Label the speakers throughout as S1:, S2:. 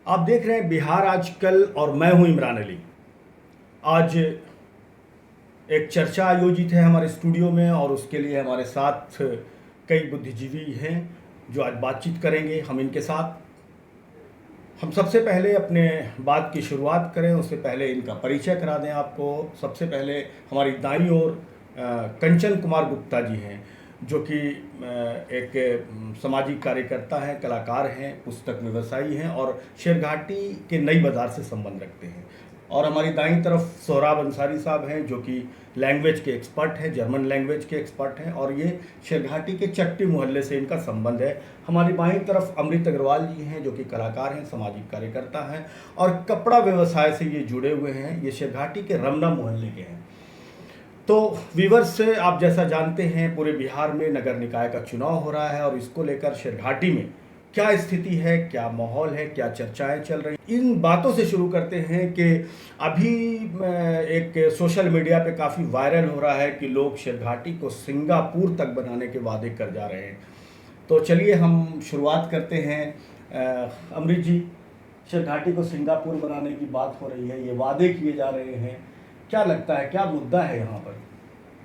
S1: आप देख रहे हैं बिहार आजकल और मैं हूं इमरान अली। आज एक चर्चा आयोजित है हमारे स्टूडियो में और उसके लिए हमारे साथ कई बुद्धिजीवी हैं जो आज बातचीत करेंगे हम इनके साथ। हम सबसे पहले अपने बात की शुरुआत करें उससे पहले इनका परिचय करा दें आपको। सबसे पहले हमारी दाईं ओर कंचन कुमार गुप्ता जी हैं जो कि एक सामाजिक कार्यकर्ता हैं, कलाकार हैं, पुस्तक व्यवसायी हैं और शेरघाटी के नई बाज़ार से संबंध रखते हैं। और हमारी दाईं तरफ सोहराब अंसारी साहब हैं जो कि लैंग्वेज के एक्सपर्ट हैं, जर्मन लैंग्वेज के एक्सपर्ट हैं और ये शेरघाटी के चट्टी मोहल्ले से इनका संबंध है। हमारी बाईं तरफ अमृत अग्रवाल जी हैं जो कि कलाकार हैं, सामाजिक कार्यकर्ता हैं और कपड़ा व्यवसाय से ये जुड़े हुए हैं। ये शेरघाटी के रमना मोहल्ले के हैं। तो वीवर्स से आप जैसा जानते हैं पूरे बिहार में नगर निकाय का चुनाव हो रहा है और इसको लेकर शेरघाटी में क्या स्थिति है, क्या माहौल है, क्या चर्चाएं चल रही, इन बातों से शुरू करते हैं कि अभी एक सोशल मीडिया पे काफ़ी वायरल हो रहा है कि लोग शेरघाटी को सिंगापुर तक बनाने के वादे कर जा रहे हैं। तो चलिए हम शुरुआत करते हैं। अमृत जी, शेरघाटी को सिंगापुर बनाने की बात हो रही है, ये वादे किए जा रहे हैं, क्या लगता है क्या मुद्दा है यहाँ पर?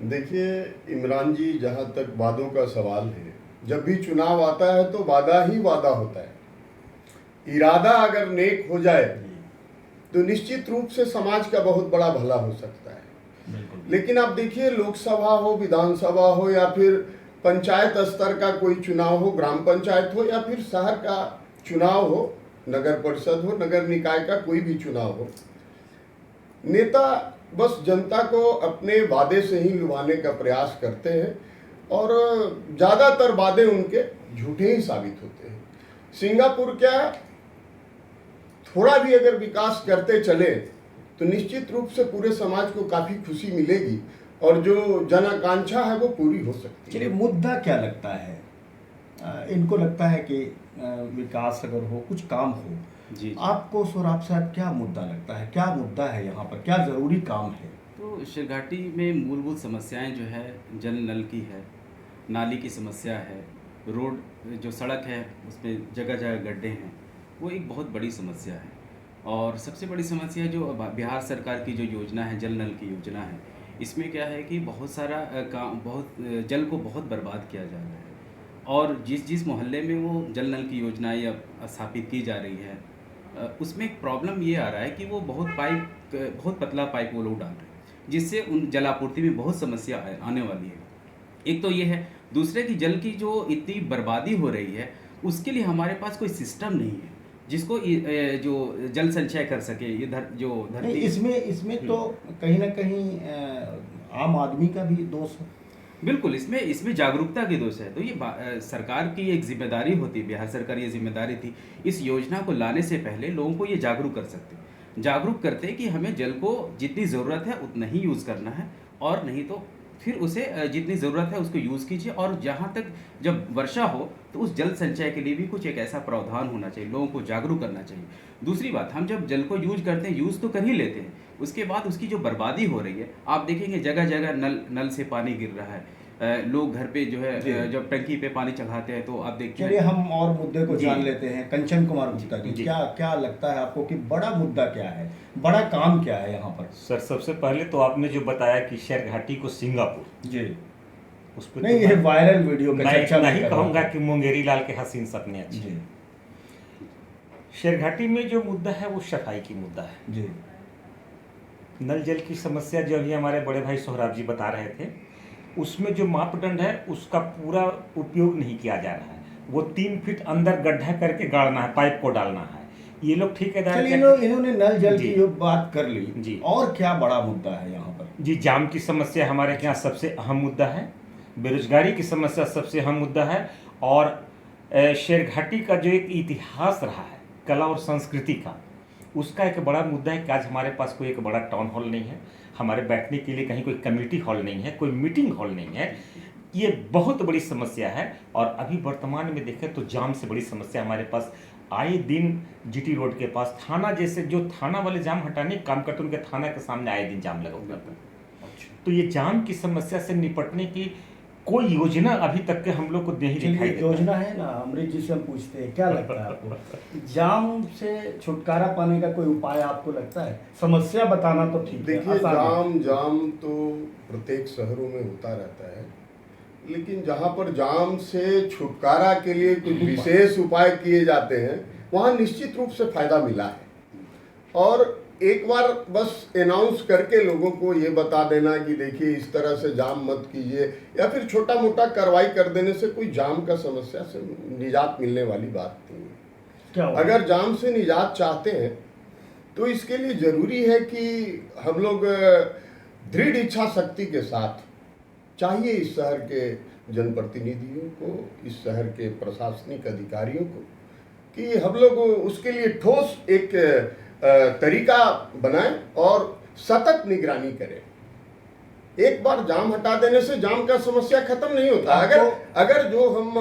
S2: देखिए इमरान जी, जहाँ तक वादों का सवाल है, जब भी चुनाव आता है तो वादा ही वादा होता है। इरादा अगर नेक हो जाए तो निश्चित रूप से समाज का बहुत बड़ा भला हो सकता है। लेकिन आप देखिए, लोकसभा हो, विधानसभा हो या फिर पंचायत स्तर का कोई चुनाव हो, ग्राम पंचायत हो या फिर शहर का चुनाव हो, नगर परिषद हो, नगर निकाय का कोई भी चुनाव हो, नेता बस जनता को अपने वादे से ही लुभाने का प्रयास करते हैं और ज़्यादातर वादे उनके झूठे ही साबित होते हैं। सिंगापुर क्या, थोड़ा भी अगर विकास करते चले तो निश्चित रूप से पूरे समाज को काफ़ी खुशी मिलेगी और जो जन आकांक्षा है वो पूरी हो सकती है।
S1: चलिए, मुद्दा क्या लगता है? इनको लगता है कि विकास अगर हो, कुछ काम हो जी। आपको सोहराब साहब क्या मुद्दा लगता है, क्या मुद्दा है यहाँ पर, क्या ज़रूरी काम है?
S3: तो शेरघाटी में मूलभूत समस्याएं जो है, जल नल की है, नाली की समस्या है, रोड जो सड़क है उसमें जगह जगह गड्ढे हैं, वो एक बहुत बड़ी समस्या है। और सबसे बड़ी समस्या जो बिहार सरकार की जो योजना है, जल नल की योजना है, इसमें क्या है कि बहुत सारा काम, बहुत जल को बहुत बर्बाद किया जा रहा है। और जिस जिस मोहल्ले में वो जल नल की योजना या स्थापित की जा रही है, उसमें एक प्रॉब्लम ये आ रहा है कि वो बहुत पतला पाइप वो लोग डाल रहे हैं, जिससे उन जलापूर्ति में बहुत समस्या आने वाली है। एक तो ये है, दूसरे की जल की जो इतनी बर्बादी हो रही है उसके लिए हमारे पास कोई सिस्टम नहीं है जिसको जो जल संचय कर सके। ये जो धरती,
S1: इसमें तो कहीं ना कहीं आम आदमी का भी दोष है।
S3: बिल्कुल, इसमें जागरूकता की दोष है। तो ये सरकार की एक जिम्मेदारी होती है, बिहार सरकार ये जिम्मेदारी थी, इस योजना को लाने से पहले लोगों को ये जागरूक कर सकते, जागरूक करते कि हमें जल को जितनी ज़रूरत है उतना ही यूज़ करना है और नहीं तो फिर उसे जितनी ज़रूरत है उसको यूज़ कीजिए। और जहाँ तक जब वर्षा हो तो उस जल संचय के लिए भी कुछ एक ऐसा प्रावधान होना चाहिए, लोगों को जागरूक करना चाहिए। दूसरी बात, हम जब जल को यूज करते हैं, यूज़ तो कर ही लेते हैं, उसके बाद उसकी जो बर्बादी हो रही है, आप देखेंगे जगह जगह नल से पानी गिर रहा है। लोग घर पे जो है जब टंकी पे पानी चढ़ाते हैं तो आप देखते हैं।
S1: चलिए हम और मुद्दे को जान लेते हैं। कंचन कुमार गुप्ता जी, क्या क्या लगता है आपको कि बड़ा मुद्दा क्या है, बड़ा काम क्या है यहाँ पर?
S4: सर, सबसे पहले तो आपने जो बताया कि शेरघाटी को सिंगापुर,
S1: जी,
S4: उस पर
S1: नहीं, ये वायरल वीडियो का चर्चा
S4: नहीं कहूँगा कि मुंगेरी लाल के हसीन सपने अच्छे। शेरघाटी में जो मुद्दा है वो सफाई की मुद्दा है
S1: जी।
S4: नल जल की समस्या जो अभी हमारे बड़े भाई सोहराब जी बता रहे थे, उसमें जो मापदंड है उसका पूरा उपयोग नहीं किया जा रहा है। वो 3 फीट अंदर गड्ढा करके गाड़ना है, पाइप को डालना है। ये लोग ठेकेदार,
S1: इन्होंने नल जल की बात कर ली
S4: जी।
S1: और क्या बड़ा मुद्दा है यहाँ पर?
S4: जी, जाम की समस्या हमारे यहाँ सबसे अहम मुद्दा है, बेरोजगारी की समस्या सबसे अहम मुद्दा है और शेरघाटी का जो एक इतिहास रहा है कला और संस्कृति का, उसका एक बड़ा मुद्दा है कि आज हमारे पास कोई एक बड़ा टाउन हॉल नहीं है, हमारे बैठने के लिए कहीं कोई कम्युनिटी हॉल नहीं है, कोई मीटिंग हॉल नहीं है। ये बहुत बड़ी समस्या है। और अभी वर्तमान में देखें तो जाम से बड़ी समस्या हमारे पास आए दिन जीटी रोड के पास, थाना जैसे जो थाना वाले जाम हटाने काम करते उनके थाना के सामने आए दिन जाम लगा होता है। तो ये जाम की समस्या से निपटने की कोई योजना अभी तक के हम लोग को नहीं दिखाई
S1: चलिए,
S4: देता।
S1: योजना है ना, अमरीश जी से हम पूछते हैं, क्या लगता है आपको जाम से छुटकारा पाने का कोई उपाय आपको लगता है? समस्या बताना तो ठीक है,
S2: देखिए,
S1: आसान है।
S2: जाम तो प्रत्येक शहरों में होता रहता है, लेकिन जहाँ पर जाम से छुटकारा के लिए कुछ विशेष उपाय किए जाते हैं वहाँ निश्चित रूप से फायदा मिला है। और एक बार बस अनाउंस करके लोगों को ये बता देना कि देखिए इस तरह से जाम मत कीजिए, या फिर छोटा मोटा कार्रवाई कर देने से कोई जाम का समस्या से निजात मिलने वाली बात नहीं है।
S1: क्या होगा?
S2: अगर जाम से निजात चाहते हैं तो इसके लिए जरूरी है कि हम लोग दृढ़ इच्छा शक्ति के साथ, चाहिए इस शहर के जनप्रतिनिधियों को, इस शहर के प्रशासनिक अधिकारियों को, कि हम लोग उसके लिए ठोस एक तरीका बनाएं और सतत निगरानी करें। एक बार जाम हटा देने से जाम का समस्या खत्म नहीं होता। अगर जो हम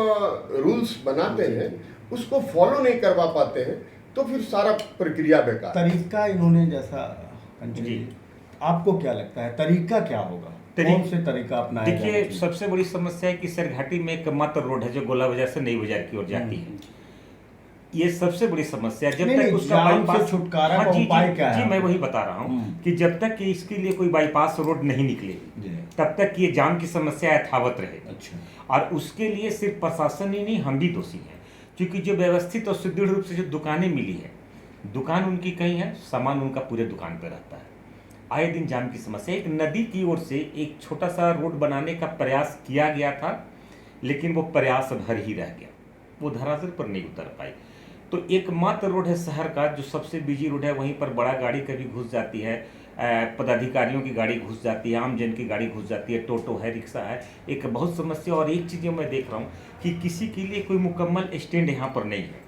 S2: रूल्स बनाते हैं उसको फॉलो नहीं करवा पाते हैं तो फिर सारा प्रक्रिया बेकार।
S1: तरीका इन्होंने जैसा जी, आपको क्या लगता है तरीका क्या होगा? कौन से तरीका अपनाया जाना
S4: देखिए,
S1: चाहिए?
S4: सबसे बड़ी समस्या है कि सरघाटी में एक मात्र रोड है जो गोला बाजार से नई बाजार की ओर जाती है। ये सबसे बड़ी समस्या है। जब
S1: नहीं,
S4: तक
S1: नहीं,
S4: उसका
S1: जाम
S4: बाईपास
S1: से छुटकारा का
S4: जी,
S1: उपाय क्या है?
S4: जी, मैं वही बता रहा हूँ कि जब तक कि इसके लिए कोई बाईपास रोड नहीं निकलेगी
S1: जी।
S4: तब तक ये जाम की समस्या यथावत रहेगी।
S1: अच्छा।
S4: और उसके लिए सिर्फ प्रशासन ही नहीं, हम भी दोषी हैं, क्योंकि जो व्यवस्थित और सुदृढ़ रूप से जो दुकानें मिली है, दुकान उनकी कहीं है, सामान उनका पूरे दुकान पर रहता है। आए दिन जाम की समस्या। एक नदी की ओर से एक छोटा सा रोड बनाने का प्रयास किया गया था, लेकिन वो प्रयास भर ही रह गया, वो धरातल पर नहीं उतर पाई। तो एकमात्र रोड है शहर का जो सबसे बिजी रोड है, वहीं पर बड़ा गाड़ी कभी घुस जाती है, पदाधिकारियों की गाड़ी घुस जाती है, आम जन की गाड़ी घुस जाती है, टोटो है, रिक्शा है, एक बहुत समस्या। और एक चीज़ जो मैं देख रहा हूँ कि किसी के लिए कोई मुकम्मल स्टैंड यहाँ पर नहीं है।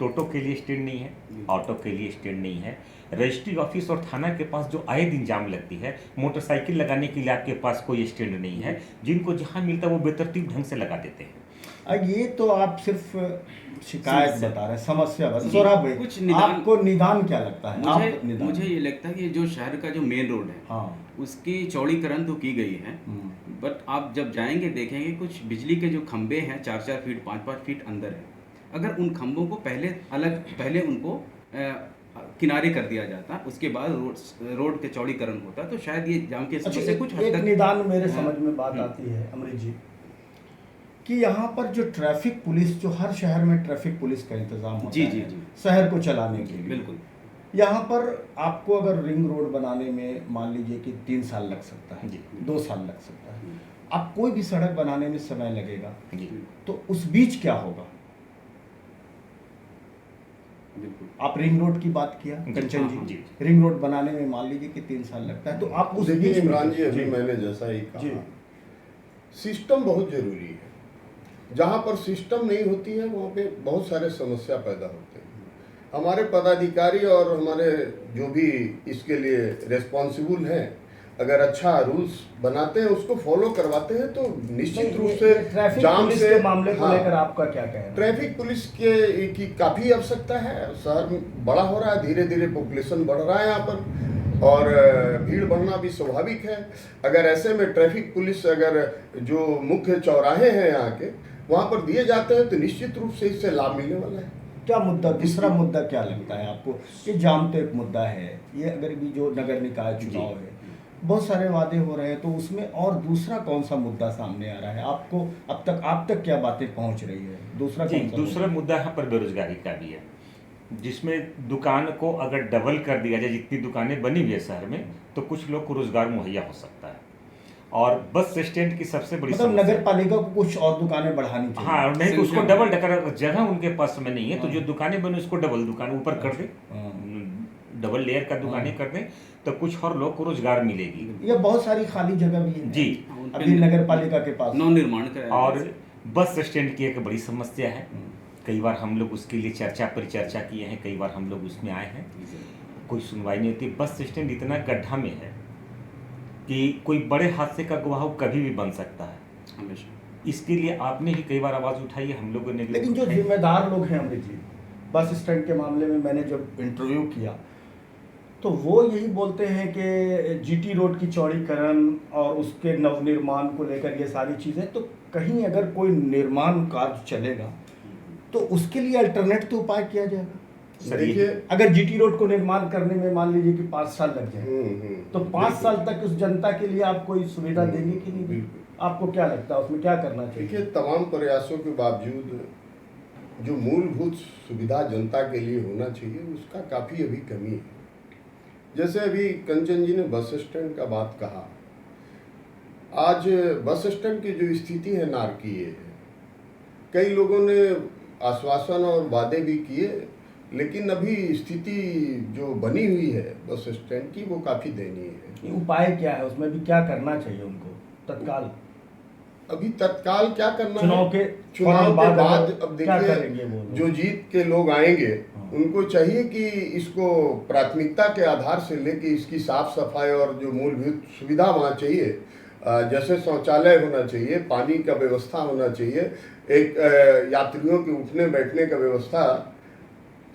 S4: टोटो के लिए स्टैंड नहीं है, ऑटो के लिए स्टैंड नहीं है, रजिस्ट्री ऑफिस और थाना के पास जो आए दिन जाम लगती है, मोटरसाइकिल लगाने के लिए आपके पास कोई स्टैंड नहीं है। जिनको जहाँ मिलता है वो बेतरतीब ढंग से लगा देते हैं।
S1: अब ये तो आप सिर्फ शिकायत
S3: समस्या।
S1: बता रहे हैं, समस्या बता। सौरभ भाई,
S3: कुछ निदान-
S1: आपको निदान क्या लगता है? आप निदान।
S3: मुझे ये लगता है कि जो शहर का जो मेन रोड है,
S1: हाँ।
S3: उसकी चौड़ीकरण तो की गई है, बट आप जब जाएंगे देखेंगे कुछ बिजली के जो खंभे हैं 4-4 फीट 5-5 फीट अंदर है। अगर उन खंभों को पहले उनको किनारे कर दिया जाता, उसके बाद रोड के चौड़ीकरण होता, तो शायद ये जाम की समस्या कुछ हद
S1: एक
S3: तक।
S1: निदान मेरे समझ में बात आती है अमरीश जी, कि यहाँ पर जो ट्रैफिक पुलिस, जो हर शहर में ट्रैफिक पुलिस का इंतजाम होता
S3: जी,
S1: है
S3: जी, जी।
S1: शहर को चलाने के लिए,
S3: बिल्कुल।
S1: यहाँ पर आपको अगर रिंग रोड बनाने में मान लीजिए कि 3 साल लग सकता है,
S4: जी।
S1: 2 साल लग सकता है, अब कोई भी सड़क बनाने में समय लगेगा,
S4: जी।
S1: तो उस बीच क्या होगा?
S3: बिल्कुल।
S1: आप रिंग रोड की बात किया
S4: जी,
S1: कंचन
S4: हाँ,
S1: जी,
S4: जी।
S1: रिंग रोड बनाने में मान लीजिए कि 3 साल लगता है, तो आप उस
S2: देखिए
S1: बीच में-
S2: इमरान जी, अभी
S1: जी।
S2: मैंने जैसा ही
S1: जी।
S2: कहा, सिस्टम बहुत जरूरी है। जहाँ पर सिस्टम नहीं होती है वहाँ पे बहुत सारे समस्या पैदा होते हैं। हमारे पदाधिकारी और हमारे जो भी इसके लिए रिस्पॉन्सिबल हैं, अगर अच्छा रूल्स बनाते हैं, उसको फॉलो करवाते हैं, तो निश्चित रूप से
S1: ट्रैफिक
S2: जाम
S1: पुलिस
S2: से
S1: के मामले को
S2: हाँ,
S1: लेकर आपका क्या कहना है?
S2: ट्रैफिक पुलिस के की काफ़ी आवश्यकता है। शहर में बड़ा हो रहा है, धीरे धीरे पॉपुलेशन बढ़ रहा है यहाँ पर, और भीड़ बढ़ना भी स्वाभाविक है। अगर ऐसे में ट्रैफिक पुलिस अगर जो मुख्य चौराहे हैं यहाँ के वहाँ पर दिए जाते हैं तो निश्चित रूप से इससे लाभ मिलने वाला है।
S1: क्या मुद्दा, दूसरा मुद्दा क्या लगता है आपको? ये जाम तो एक मुद्दा है, ये अगर भी जो नगर निकाय चुनाव है, बहुत सारे वादे हो रहे हैं, तो उसमें और दूसरा कौन सा मुद्दा सामने आ रहा है? आपको अब तक क्या बातें पहुंच रही है? दूसरा
S4: जी,
S1: कौन सा
S4: दूसरा मुद्दा यहाँ पर बेरोजगारी का भी है, जिसमें दुकान को अगर डबल कर दिया जाए, जितनी दुकानें बनी हुई है शहर में, तो कुछ लोग को रोजगार मुहैया हो सकता है। और बस स्टैंड की सबसे बड़ी
S1: मतलब
S4: समस्या-
S1: नगर पालिका को कुछ और दुकानें बढ़ानी चाहिए।
S4: हाँ, नहीं तो उसको
S3: संख्या-
S4: डबल डकर जगह उनके पास में नहीं है, तो
S1: हाँ।
S4: जो दुकानें बनी उसको डबल दुकान ऊपर कर दे,
S1: हाँ।
S4: डबल लेयर का दुकानें कर दें, तो कुछ और लोग को रोजगार मिलेगी।
S1: ये बहुत सारी खाली जगह भी है
S4: जी।
S1: अभी नगर पालिका के पास।
S3: नव निर्माण कराया
S4: और
S3: गया।
S4: बस स्टैंड की एक बड़ी समस्या है, कई बार हम लोग उसके लिए परिचर्चा किए हैं, कई बार हम लोग उसमें आए हैं, कोई सुनवाई नहीं होती। बस स्टैंड इतना गड्ढा में है कि कोई बड़े हादसे का गवाह कभी भी बन सकता है।
S3: हमेशा
S4: इसके लिए आपने भी कई बार आवाज़ उठाई है, हम लोगों ने भी
S1: लेकिन जो
S4: उठाई।
S1: जिम्मेदार लोग हैं अमरीश जी, बस स्टैंड के मामले में मैंने जब इंटरव्यू किया तो वो यही बोलते हैं कि जीटी रोड की चौड़ीकरण और उसके नवनिर्माण को लेकर ये सारी चीज़ें, तो कहीं अगर कोई निर्माण कार्य चलेगा तो उसके लिए अल्टरनेट तो उपाय किया जाएगा।
S4: सर,
S2: देखिए
S1: अगर जीटी रोड को निर्माण करने में मान लीजिए कि 5 साल लग जाए, तो 5 साल तक उस जनता के लिए आप कोई सुविधा देंगे कि नहीं?
S2: बिल्कुल।
S1: आपको क्या लगता है उसमें क्या करना चाहिए?
S2: देखिए, तमाम प्रयासों के बावजूद जो मूलभूत सुविधा जनता के लिए होना चाहिए उसका काफ़ी अभी कमी है। जैसे अभी कंचन जी ने बस स्टैंड का बात कहा, आज बस स्टैंड की जो स्थिति है नारकीय है। कई लोगों ने आश्वासन और वादे भी किए, लेकिन अभी स्थिति जो बनी हुई है बस स्टैंड की वो काफ़ी दयनीय है।
S1: ये उपाय क्या है, उसमें भी क्या करना चाहिए उनको तत्काल?
S2: अभी तत्काल क्या करना
S1: चुनाव
S2: है?
S1: के
S2: चुनाव के बाद अब
S1: क्या करेंगे
S2: देखिए,
S1: वो लोग?
S2: जो जीत के लोग आएंगे
S1: हाँ।
S2: उनको चाहिए कि इसको प्राथमिकता के आधार से लेके इसकी साफ सफाई और जो मूलभूत सुविधा वहाँ चाहिए, जैसे शौचालय होना चाहिए, पानी का व्यवस्था होना चाहिए, एक यात्रियों के उठने बैठने का व्यवस्था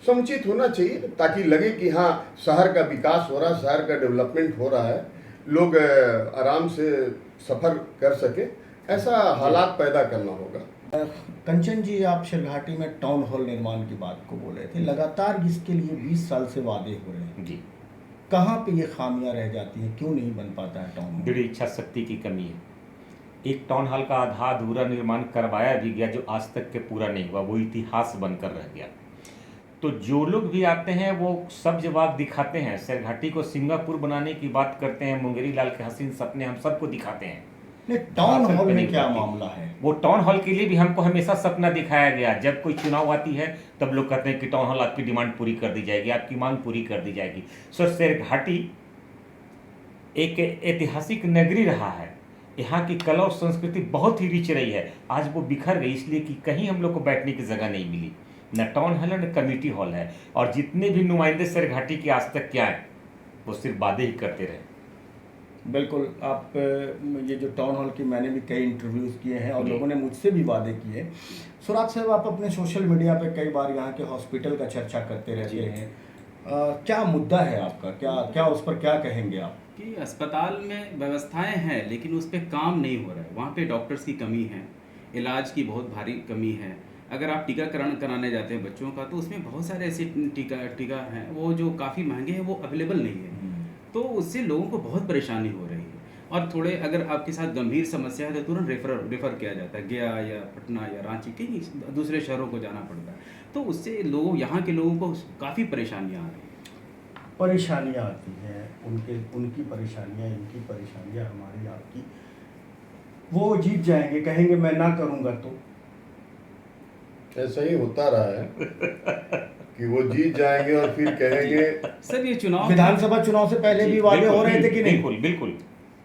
S2: समुचित होना चाहिए, ताकि लगे कि हाँ शहर का विकास हो रहा है, शहर का डेवलपमेंट हो रहा है, लोग आराम से सफ़र कर सके। ऐसा हालात पैदा करना होगा।
S1: कंचन जी, आप शिरघाटी में टाउन हॉल निर्माण की बात को बोल रहे थे, लगातार इसके लिए 20 साल से वादे हो रहे हैं।
S4: जी,
S1: कहाँ पे ये खामियां रह जाती हैं, क्यों नहीं बन पाता है टाउन हॉल?
S4: दृढ़ इच्छा शक्ति की कमी है। एक टाउन हॉल का आधा अधूरा निर्माण करवाया भी गया जो आज तक के पूरा नहीं हुआ, वो इतिहास बनकर रह गया। तो जो लोग भी आते हैं वो सब जवाब दिखाते हैं, शिरघाटी को सिंगापुर बनाने की बात करते हैं, मुंगेरी लाल के हसीन सपने हम सबको दिखाते हैं।
S1: नहीं, टाउन
S4: बात
S1: हॉल में
S4: नहीं
S1: क्या
S4: करती।
S1: मामला है?
S4: वो टाउन हॉल के लिए भी हमको हमेशा सपना दिखाया गया। जब कोई चुनाव आती है तब लोग कहते हैं कि टाउन हॉल आपकी डिमांड पूरी कर दी जाएगी, आपकी मांग पूरी कर दी जाएगी। सो शिरघाटी एक ऐतिहासिक नगरी रहा है, यहाँ की कला और संस्कृति बहुत ही रिच रही है। आज वो बिखर गई इसलिए कि कहीं हम लोग को बैठने की जगह नहीं मिली, न टाउन हॉल है न कमेटी हॉल है। और जितने भी नुमाइंदे शिरघाटी के आज तक क्या है वो सिर्फ वादे ही करते रहे।
S1: बिल्कुल। आप ये जो टाउन हॉल की मैंने भी कई इंटरव्यूज़ किए हैं और
S4: जी।
S1: लोगों ने मुझसे भी वादे किए। सुराज साहब, आप अपने सोशल मीडिया पे कई बार यहाँ के हॉस्पिटल का चर्चा करते रहते
S3: जी।
S1: हैं। क्या मुद्दा है आपका, क्या उस पर क्या कहेंगे आप?
S3: कि अस्पताल में व्यवस्थाएं हैं लेकिन उस पर काम नहीं हो रहा है। वहाँ पे डॉक्टर्स की कमी है, इलाज की बहुत भारी कमी है। अगर आप टीकाकरण कराने जाते हैं बच्चों का तो उसमें बहुत सारे ऐसे टीका हैं वो जो काफ़ी महंगे हैं, वो अवेलेबल नहीं है। तो उससे लोगों को बहुत परेशानी हो रही है। और थोड़े अगर आपके साथ गंभीर समस्या है तो तुरंत रेफ़र किया जाता है, गया या पटना या रांची, कहीं दूसरे शहरों को जाना पड़ता है। तो उससे लोगों यहाँ के लोगों को काफ़ी परेशानियाँ आ रही हैं।
S1: परेशानियाँ आती हैं, उनकी परेशानियाँ, इनकी परेशानियाँ, हमारी आपकी। वो जीत जाएंगे, कहेंगे मैं ना करूँगा तो।
S2: ऐसा ही होता रहा है कि वो जीत जाएंगे और फिर कहेंगे।
S3: सर ये चुनाव
S1: विधानसभा चुनाव से पहले भी वादे हो रहे थे कि नहीं?
S4: बिल्कुल बिल्कुल।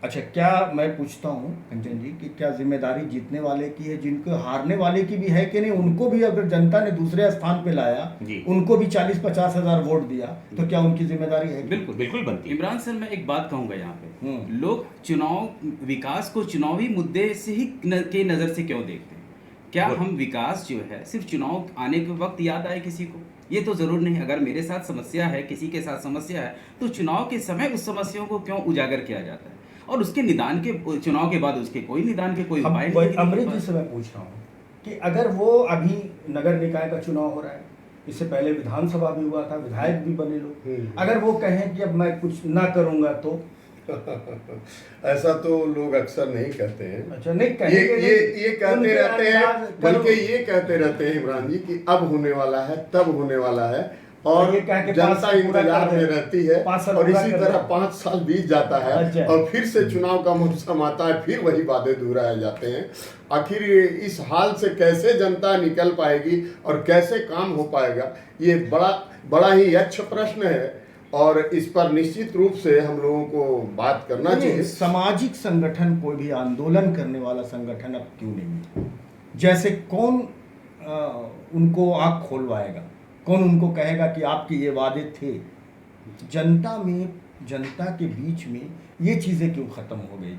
S1: अच्छा, क्या मैं पूछता हूँ कंचन जी कि क्या जिम्मेदारी जीतने वाले की है, जिनको हारने वाले की भी है कि नहीं? उनको भी अगर जनता ने दूसरे स्थान पे लाया,
S4: जी।
S1: उनको भी 40-50 हज़ार वोट दिया, तो क्या उनकी जिम्मेदारी है?
S3: बिल्कुल
S4: बिल्कुल बनती है।
S3: इमरान सर, मैं एक बात कहूँगा यहाँ पे,
S1: हम्म।
S3: लोग चुनाव विकास को चुनावी मुद्दे से ही के नज़र से क्यों देखते हैं? क्या हम विकास जो है सिर्फ चुनाव आने के वक्त याद आए किसी को? ये तो ज़रूर नहीं। अगर मेरे साथ समस्या है, किसी के साथ समस्या है, तो चुनाव के समय उस समस्याओं को क्यों उजागर किया जाता है? और उसके निदान के चुनाव के बाद उसके कोई निदान के कोई उपाय नहीं।
S1: अमृत जी से मैं पूछ रहा हूँ कि अगर वो अभी नगर निकाय का चुनाव हो रहा है, इससे पहले विधानसभा भी हुआ था, विधायक भी बने लोग, अगर वो कहें कि अब मैं कुछ ना करूँगा तो?
S2: ऐसा तो लोग अक्सर नहीं कहते हैं।
S1: अच्छा, नहीं कहेंगे।
S2: ये कहते रहते हैं, बल्कि ये कहते रहते हैं इमरान जी कि अब होने वाला है, तब होने वाला है, और
S1: ये कह के 5
S2: जनता
S1: साल पूरा
S2: इंतजार
S1: कर
S2: में
S1: दे।
S2: रहती है।
S1: 5 साल
S2: और
S1: पूरा
S2: इसी
S1: कर
S2: तरह
S1: दे।
S2: 5 साल बीत जाता है
S1: अच्छा।
S2: और फिर से चुनाव का मौसम आता है, फिर वही वादे दोहराए जाते हैं। आखिर इस हाल से कैसे जनता निकल पाएगी और कैसे काम हो पाएगा, ये बड़ा ही अच्छा प्रश्न है। और इस पर निश्चित रूप से हम लोगों को बात करना चाहिए।
S1: सामाजिक संगठन, कोई भी आंदोलन करने वाला संगठन अब क्यों नहीं? जैसे कौन उनको आँख खोलवाएगा, कौन उनको कहेगा कि आपके ये वादे थे? जनता में, जनता के बीच में ये चीज़ें क्यों ख़त्म हो गई?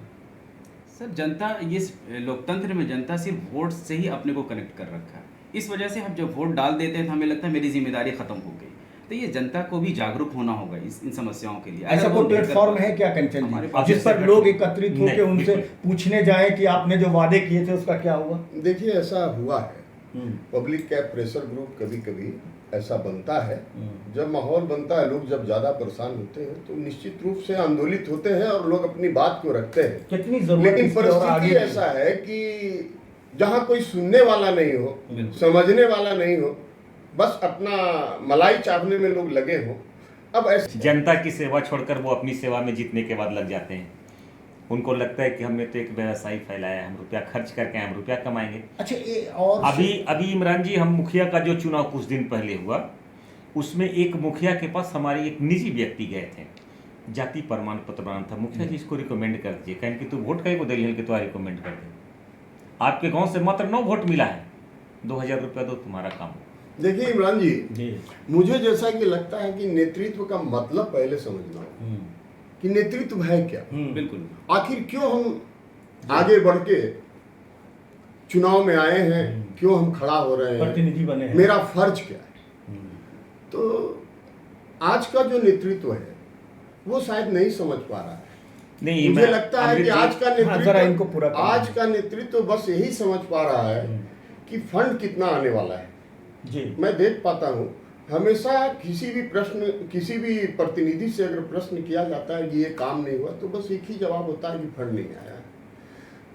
S3: सर, जनता, ये लोकतंत्र में जनता सिर्फ वोट से ही अपने को कनेक्ट कर रखा है। इस वजह से हम जब वोट डाल देते हैं तो हमें लगता है मेरी जिम्मेदारी ख़त्म हो गई। तो ये जनता को भी जागरूक होना होगा इन समस्याओं के लिए।
S1: ऐसा
S3: अगर वो
S1: कोई
S3: बेहतर
S1: प्लेटफॉर्म है
S3: पाते-
S1: क्या कंचन
S3: हमारे
S1: जी,
S3: पास
S1: जिस पर
S3: ऐसा
S1: लोग
S3: प्लेटफॉर्म-
S1: एकत्रित होकर
S4: नहीं,
S1: उनसे
S4: बिल्कुल।
S1: पूछने जाएं कि आपने जो वादे किए थे उसका क्या हुआ?
S2: देखिए ऐसा हुआ है, पब्लिक का प्रेशर ग्रुप कभी कभी ऐसा बनता है। जब माहौल बनता है, लोग जब ज्यादा परेशान होते हैं तो निश्चित रूप से आंदोलित होते हैं और लोग अपनी बात को रखते हैं।
S1: कितनी जरूरत
S2: लेकिन
S1: इसकी और
S2: परिस्थिति
S1: आगे
S2: ऐसा है कि जहाँ कोई सुनने वाला नहीं हो, समझने वाला नहीं हो, बस अपना मलाई चाटने में लोग लगे हों। अब ऐसे
S4: जनता की सेवा छोड़कर वो अपनी सेवा में जीतने के बाद लग जाते हैं। उनको लगता है कि हमने तो एक व्यवसाय फैलाया है, हम रुपया खर्च करके हम रुपया कमाएंगे।
S1: अच्छा ये और
S4: अभी इमरान जी, हम मुखिया का जो चुनाव कुछ दिन पहले हुआ, उसमें एक मुखिया के पास हमारे एक निजी व्यक्ति गए थे, जाति प्रमाण पत्र बनाना था। मुखिया जी इसको रिकमेंड कर दीजिए, कहें कि तू वोट कहीं को दलिहल के तो रिकमेंड कर दे, आपके गांव से मात्र 9 वोट मिला है, 2000 रुपया दो, तुम्हारा काम।
S2: देखिए इमरान जी,
S1: जी
S2: मुझे जैसा कि लगता है कि नेतृत्व का मतलब पहले समझना हो कि नेतृत्व है क्या,
S3: बिल्कुल।
S2: आखिर क्यों हम आगे बढ़ के चुनाव में आए हैं, क्यों हम खड़ा हो रहे हैं,
S1: प्रतिनिधि बने हैं।
S2: मेरा फर्ज क्या है। तो आज का जो नेतृत्व है वो शायद नहीं समझ पा रहा है।
S4: नहीं,
S2: मुझे लगता है कि आज का
S1: जरा इनको पूरा
S2: नेतृत्व
S1: करने
S2: आज का नेतृत्व बस यही समझ पा रहा है कि फंड कितना आने वाला है।
S1: जी
S2: मैं देख पाता हूँ हमेशा किसी भी प्रतिनिधि से अगर प्रश्न किया जाता है कि ये काम नहीं हुआ, तो बस एक ही जवाब होता है कि फंड नहीं आया है।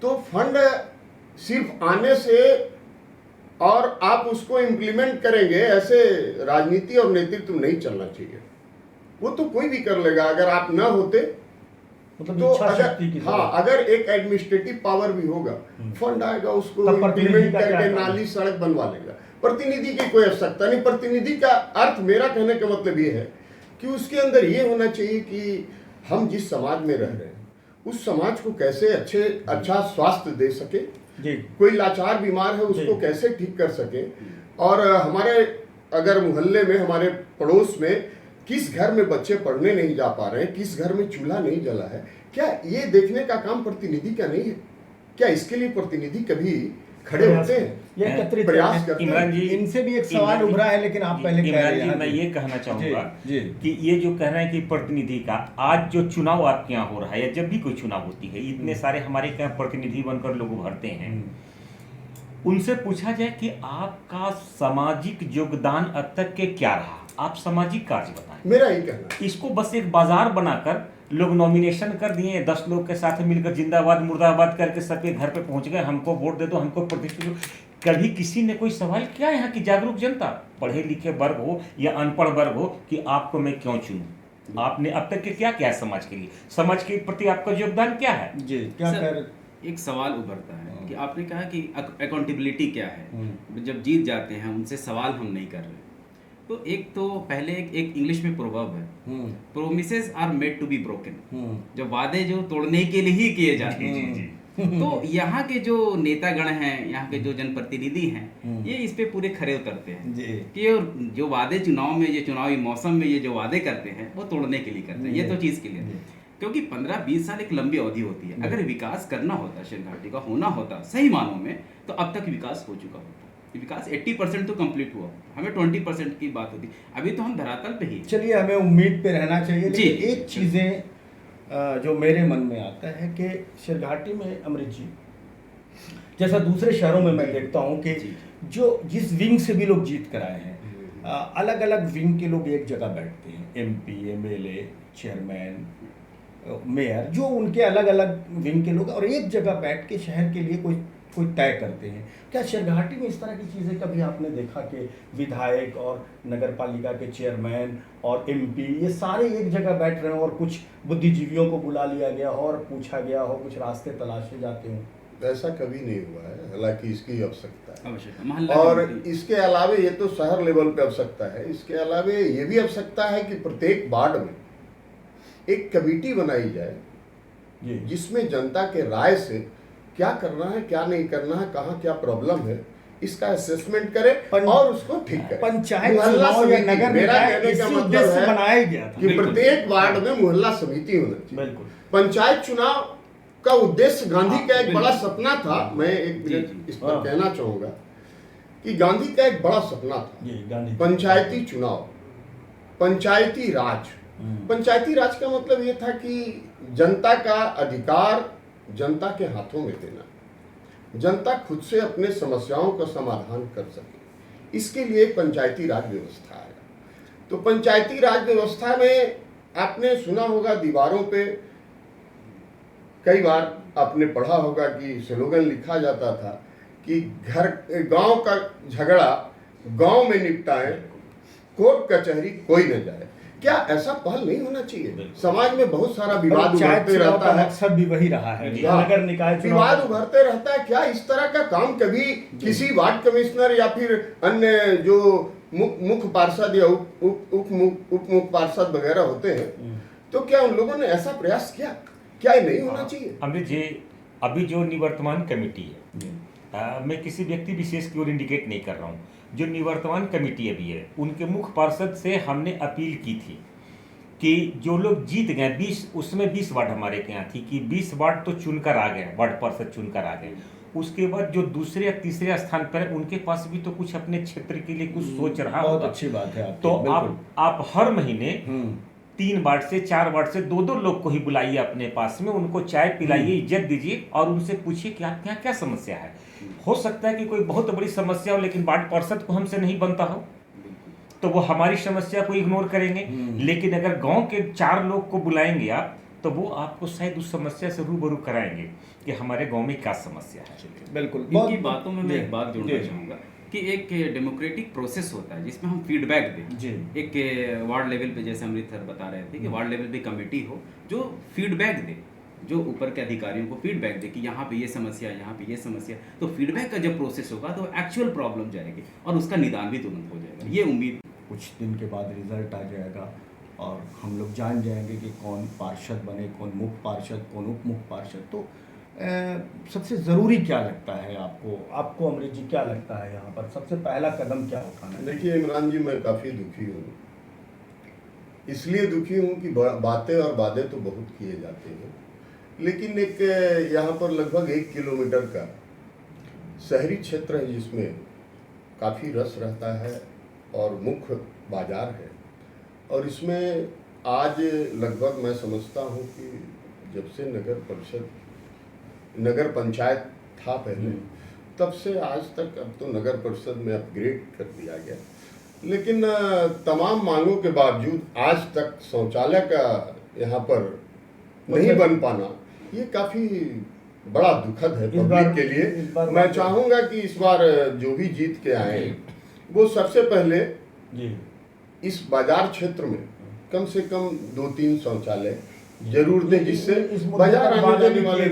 S2: तो फंड सिर्फ आने से और आप उसको इम्प्लीमेंट करेंगे, ऐसे राजनीति और नेतृत्व नहीं चलना चाहिए। वो तो कोई भी कर लेगा, अगर आप ना होते
S1: मतलब
S2: तो
S1: इच्छा शक्ति की
S2: हाँ, अगर एक एडमिनिस्ट्रेटिव पावर भी होगा, फंड आएगा, उसको
S1: तब प्रतिनिधि
S2: इम्प्लीमेंट
S1: का क्या
S2: करके
S1: काम?
S2: नाली सड़क बनवा लेगा। प्रतिनिधि की कोई आवश्यकता नहीं। प्रतिनिधि का अर्थ, मेरा कहने का मतलब ये है कि उसके अंदर ये होना चाहिए कि हम जिस समाज में रह रहे हैं उस समाज को कैसे अच्छा स्वास्थ्य दे सके,
S1: जी
S2: कोई लाचार बीमार है उसको
S1: जी।
S2: कैसे ठीक कर सके, और हमारे अगर मोहल्ले में, हमारे पड़ोस में किस घर में बच्चे पढ़ने नहीं जा पा रहे हैं, किस घर में चूल्हा नहीं जला है, क्या ये देखने का काम प्रतिनिधि का नहीं है? क्या इसके लिए प्रतिनिधि कभी खड़े होते हैं,
S1: ये एकत्रित
S2: प्रयास
S1: करते हैं।
S2: करते हैं?
S4: इमरान जी,
S1: इनसे भी एक सवाल उभरा है, लेकिन आप पहले कह
S4: इमरान
S1: रहे
S4: जी,
S1: हैं।
S4: मैं ये कहना चाहूंगा
S1: जी
S4: कि ये जो कह रहे हैं कि प्रतिनिधि का, आज जो चुनाव आपके यहाँ हो रहा है या जब भी कोई चुनाव होती है, इतने सारे हमारे यहाँ प्रतिनिधि बनकर लोग उभरते हैं, उनसे पूछा जाए कि आपका सामाजिक योगदान अब तक के क्या रहा, आप सामाजिक कार्य बताएं।
S2: मेरा ही कहना है।
S4: इसको बस एक बाजार बनाकर लोग नॉमिनेशन कर दिए, 10 लोग के साथ मिलकर जिंदाबाद मुर्दाबाद करके सबके घर पे पहुंच गए, हमको वोट दे दो, हमको प्रतिष्ठित दो। कभी किसी ने कोई सवाल किया यहाँ की जागरूक जनता, पढ़े लिखे वर्ग हो या अनपढ़ वर्ग हो, कि आपको मैं क्यों चुनूं? आपने अब तक के क्या किया है समाज के लिए, समाज के प्रति आपका योगदान क्या है?
S1: जी क्या
S3: सर,
S1: कह रहे?
S3: एक सवाल उभरता है कि आपने कहा कि अकाउंटेबिलिटी क्या है। जब जीत जाते हैं उनसे सवाल हम नहीं कर रहे, तो एक तो पहले एक इंग्लिश में प्रोवर्ब है, promises are made to be broken. जो वादे जो तोड़ने के लिए ही किए जाते हैं। तो यहाँ के जो नेतागण हैं, यहाँ के जो जनप्रतिनिधि हैं, ये इस पे पूरे खरे उतरते हैं
S1: जी
S3: कि जो वादे चुनाव में, ये चुनावी मौसम में ये जो वादे करते हैं वो तोड़ने के लिए करते हैं। ये तो चीज़ क्लियर है, क्योंकि 15-20 साल एक लंबी अवधि होती है। अगर विकास करना होता, शेर घाटी का होना होता सही मानों में, तो अब तक विकास हो चुका होता। विकास 80% तो कंप्लीट हुआ, हमें 20% की बात होती, अभी तो हम धरातल पे ही।
S1: चलिए, हमें उम्मीद पे रहना चाहिए।
S3: जी,
S1: लेकिन एक चीज़ें जो मेरे मन में आता है कि शिरघाटी में अमृत जी, जैसा दूसरे शहरों में मैं देखता हूँ कि जो जिस विंग से भी लोग जीत कर आए हैं, अलग अलग विंग के लोग एक जगह बैठते हैं, MP, MLA, चेयरमैन, मेयर, जो उनके अलग अलग विंग के लोग, और एक जगह बैठ के शहर के लिए कोई तय करते हैं। क्या शिरघाटी में इस तरह की चीज़ें कभी आपने देखा कि विधायक और नगर पालिका के चेयरमैन और MP ये सारे एक जगह बैठ रहे हो और कुछ बुद्धिजीवियों को बुला लिया गया हो और पूछा गया हो, कुछ रास्ते तलाशे जाते हो?
S2: ऐसा कभी नहीं हुआ है, हालांकि इसकी आवश्यकता है।
S3: आवश्यक मोहल्ला
S2: और
S3: कमेटी।
S2: इसके अलावे ये तो शहर लेवल पे आवश्यकता है, इसके अलावे ये भी आवश्यकता है कि प्रत्येक वार्ड में एक कमेटी बनाई जाए
S1: जी
S2: जिसमें जनता के राय से क्या करना है, क्या नहीं करना है, कहाँ क्या प्रॉब्लम है, इसका असेसमेंट करे और उसको ठीक करे।
S1: पंचायत
S2: मोहल्ला
S1: चुनाव या
S2: समिति,
S1: नगर
S2: मेरा
S1: निकाय
S2: कहने का
S1: इसी
S2: मतलब
S1: उद्देश्य से
S2: है
S1: बनाया गया था।
S2: कि प्रत्येक वार्ड में मोहल्ला समिति होना चाहिए।
S1: बिल्कुल।
S2: पंचायत चुनाव का उद्देश्य गांधी का एक बड़ा सपना था। मैं एक
S3: जी,
S2: मिनट इस पर कहना चाहूंगा कि गांधी का एक बड़ा सपना था
S1: जी गांधी
S2: पंचायती चुनाव। पंचायती राज। पंचायती राज का मतलब ये था कि जनता का अधिकार जनता के हाथों में देना, जनता खुद से अपने समस्याओं का समाधान कर सके, इसके लिए एक पंचायती राज व्यवस्था आया। तो पंचायती राज व्यवस्था में आपने सुना होगा दीवारों पे कई बार आपने पढ़ा होगा कि स्लोगन लिखा जाता था कि गांव का झगड़ा गांव में निपटाएं, कोर्ट कचहरी कोई न जाए। क्या ऐसा पहल नहीं होना चाहिए? समाज में बहुत सारा विवाद उभरते रहता है,
S1: मकसद भी वही रहा है।
S2: हाँ,
S1: नगर निकाय
S2: विवाद उभरते रहता है। क्या इस तरह का काम कभी किसी वार्ड कमिश्नर या फिर अन्य जो मुख्य पार्षद या उप मुख्य पार्षद वगैरह होते हैं, तो क्या उन लोगों ने ऐसा प्रयास किया? क्या ये नहीं होना चाहिए?
S4: अमृत जी, अभी जो निवर्तमान कमेटी है, मैं किसी व्यक्ति विशेष की ओर इंडिकेट नहीं कर रहा हूँ, जो निवर्तमान कमेटी अभी है, उनके मुख्य पार्षद से हमने अपील की थी कि जो लोग जीत गए 20, उसमें 20 वार्ड हमारे के यहाँ थी कि 20 वार्ड तो चुनकर आ गए, वार्ड पार्षद चुनकर आ गए। उसके बाद जो दूसरे या तीसरे स्थान पर है, उनके पास भी तो कुछ अपने क्षेत्र के लिए कुछ सोच रहा होगा।
S1: बहुत अच्छी बात है।
S4: तो आप हर महीने 3 वार्ड से 4 वार्ड से 2-2 लोग को ही बुलाइए अपने पास में, उनको चाय पिलाइए, इज्जत दीजिए और उनसे पूछिए कि आपके यहाँ क्या समस्या है। हो सकता है कि कोई बहुत बड़ी समस्या हो लेकिन वार्ड पार्षद को हमसे नहीं बनता हो, तो वो हमारी समस्या को इग्नोर करेंगे। लेकिन अगर गांव के 4 लोग को बुलाएंगे आप, तो वो आपको शायद उस समस्या से रूबरू कराएंगे कि हमारे गांव में क्या समस्या है।
S1: बिल्कुल।
S3: इनकी बातों में मैं एक बात जोड़ना चाहूँगा कि एक डेमोक्रेटिक प्रोसेस होता है जिसमें हम फीडबैक दें। एक वार्ड लेवल पे, जैसे अमृत सर बता रहे थे कि वार्ड लेवल पे कमेटी हो जो फीडबैक दे, जो ऊपर के अधिकारियों को फीडबैक दे कि यहाँ पे ये समस्या, यहाँ पे ये समस्या। तो फीडबैक का जब प्रोसेस होगा तो एक्चुअल प्रॉब्लम जाएगी और उसका निदान भी तुरंत हो जाएगा। ये उम्मीद
S1: कुछ दिन के बाद रिजल्ट आ जाएगा और हम लोग जान जाएंगे कि कौन पार्षद बने, कौन मुख्य पार्षद, कौन उप मुख्य पार्षद। तो सबसे ज़रूरी क्या लगता है आपको अमृत जी, क्या लगता है यहाँ पर सबसे पहला कदम क्या उठाना है?
S2: देखिए इमरान जी, मैं काफ़ी दुखी हूँ। इसलिए दुखी हूँ कि बातें और वादे तो बहुत किए जाते हैं, लेकिन एक यहाँ पर लगभग 1 किलोमीटर का शहरी क्षेत्र है जिसमें काफ़ी रस रहता है और मुख्य बाजार है, और इसमें आज लगभग मैं समझता हूँ कि जब से नगर पंचायत था पहले, तब से आज तक, अब तो नगर परिषद में अपग्रेड कर दिया गया, लेकिन तमाम मांगों के बावजूद आज तक शौचालय का यहाँ पर नहीं बन पाना, ये काफ़ी बड़ा दुखद है पब्लिक के लिए। मैं चाहूँगा कि इस बार जो भी जीत के आए वो सबसे पहले इस बाजार क्षेत्र में कम से कम 2-3 शौचालय जरूर दें, जिससे बाजार आने जाने वाले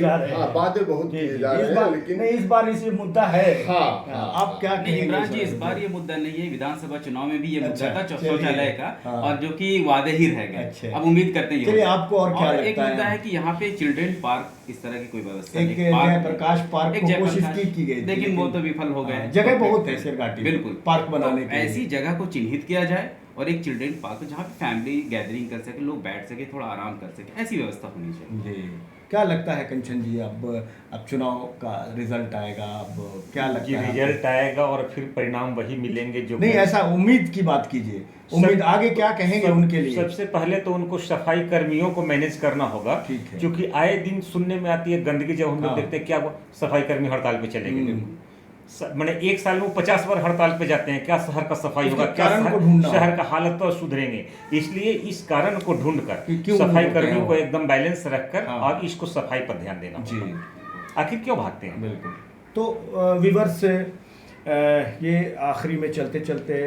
S2: वादे बहुत किए जा रहे हैं, लेकिन
S1: इस बार इसे मुद्दा है। आप क्या कहेंगे
S3: इमरान जी? इस बार ये मुद्दा नहीं है, विधानसभा चुनाव में भी ये मुद्दा था शौचालय का, और जो कि वादे ही रह गए। अब उम्मीद करते हैं
S1: आपको और क्या
S3: एक मुद्दा है कि यहाँ पे चिल्ड्रन पार्क इस तरह की कोई व्यवस्था
S1: नहीं। प्रकाश पार्क को कोशिश की गई,
S3: लेकिन वो तो विफल हो गए।
S1: जगह बहुत है शेरघाटी में
S3: बिल्कुल
S1: पार्क बनाने के लिए।
S3: ऐसी जगह को चिन्हित किया जाए और एक चिल्ड्रन पार्क जहाँ पे फैमिली गैदरिंग कर सके, लोग बैठ सके, थोड़ा आराम कर सके, ऐसी व्यवस्था होनी चाहिए।
S1: जी, क्या लगता है कंचन जी, अब चुनाव का रिजल्ट आएगा, अब क्या लगता है?
S4: रिजल्ट आएगा और फिर परिणाम वही मिलेंगे जो
S1: नहीं, ऐसा उम्मीद की बात कीजिए। उम्मीद आगे क्या कहेंगे उनके लिए?
S4: सबसे पहले तो उनको सफाई कर्मियों को मैनेज करना होगा, क्योंकि आए दिन सुनने में आती है गंदगी। जब हम लोग देखते हैं क्या सफाई कर्मी हड़ताल पे चले गए, मैंने 1 साल में 50 बार हड़ताल पे जाते हैं, क्या शहर का सफाई होगा, क्या शहर का हालत तो सुधरेंगे? इसलिए इस कारण को ढूंढकर सफाई कर्मियों को एकदम बैलेंस रखकर और इसको सफाई पर ध्यान देना जी। आखिर क्यों भागते हैं?
S1: बिल्कुल। तो विवर्स, ये आखिरी में चलते चलते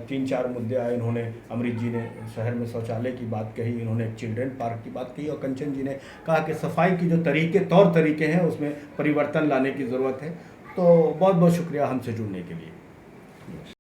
S1: 3-4 मुद्दे आए। इन्होंने, अमृत जी ने शहर में शौचालय की बात कही, इन्होंने चिल्ड्रन पार्क की बात कही, और कंचन जी ने कहा कि सफाई की जो तौर तरीके हैं उसमें परिवर्तन लाने की ज़रूरत है। तो बहुत बहुत शुक्रिया हमसे जुड़ने के लिए।